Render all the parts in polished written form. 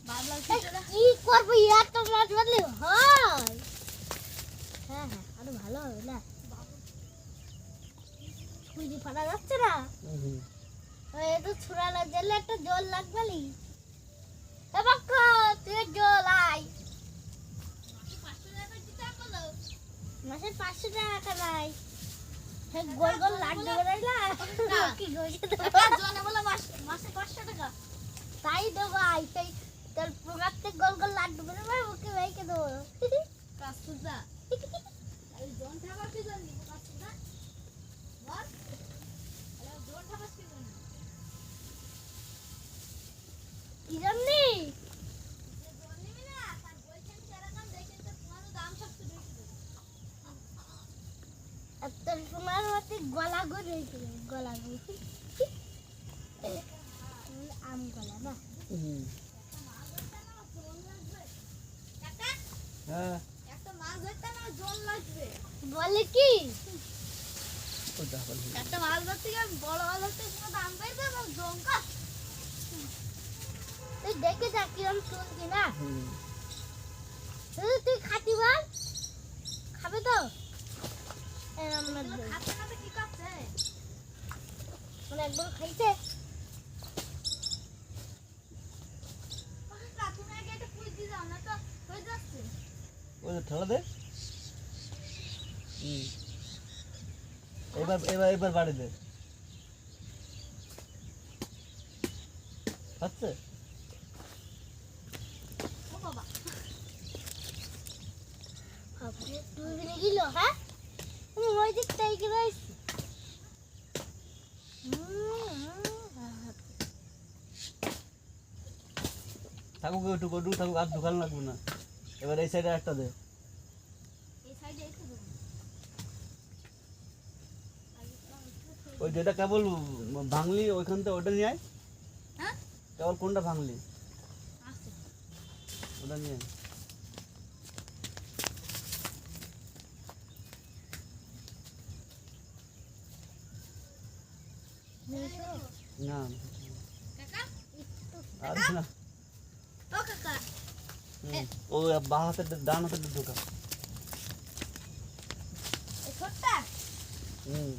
কি করবো ইয়ার তো মাছ মারলে হয়। হ্যাঁ হ্যাঁ আরো ভালো হবে না, খুঁজি ফাটা যাচ্ছে না। তো ছুড়ানোর জন্য একটা জল লাগবে নি। এবার তুই জল আয়, মাসে 500 টাকা নাই, গোল গোল লাড্ডু বেরোয় না কি মাসে 500 টাকা তাই দেবো। আই তাই তোর প্রকাশে গোল গোল লাড্ডু বেরোবে, ওকে ভাইকে দেবো কাস্তুদা। এই জন থাকা কি জানি কাস্তুদা বল, আরে জন থাকা কি জানি কি জানি জন নিবি না, তার বলছেন সেরকম দেখে তো তোমার দাম সব তো বেশি দেবে। আর তোর সোনার মতে গলা গড়ে গলা গড়ে আম গলা না। হ্যাঁ একটা মাছ ধরতে না জল লাগবে বলে কি, একটা মাছ ধরতে গিয়ে বড় মাছ ধরতে কোনো দাম পাইবে না জঙ্কা। তুই দেখে যা কিরম চলছি না। তুই খাতি বল, খাবে তো খাতে খাতে কি করছে মানে একবার খাইছে। তুমি আগে একটা পুষ দিয়ে যাও না তো হয়ে যাচ্ছে। ওই ঠেলা দে, এবার এবার এবার বাড়ি দে, হচ্ছে ও বাবা আপনি তুই বিনে গেল। হ্যাঁ তুমি ওই দিকটাই কি রয়েছি। থাকুক একটু গডু থাকুক, আর দোকান লাগবে না। এবার এই সাইডে একটা দে, এই সাইডে একটু দেবো। ওই যেটা কেবল ভাঙলি ওইখান থেকে ওটা নিয়ে আয়। হ্যাঁ কেবল কোনটা ভাঙলি আচ্ছা ওটা নিয়ে আয়। না কাকা আর না, ও কাকা ও বা হাতের ডান হাতের ঢোকা। এই ছোটটা হুম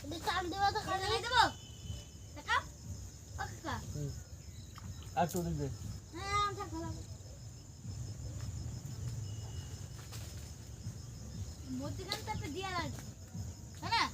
এটা টান দেবো তো খালি দেবো কাকা। ও কাকা আর একটু দিক দে। হ্যাঁ আমটা ভালো মধ্যখানটাতে দিয়া লাগবে।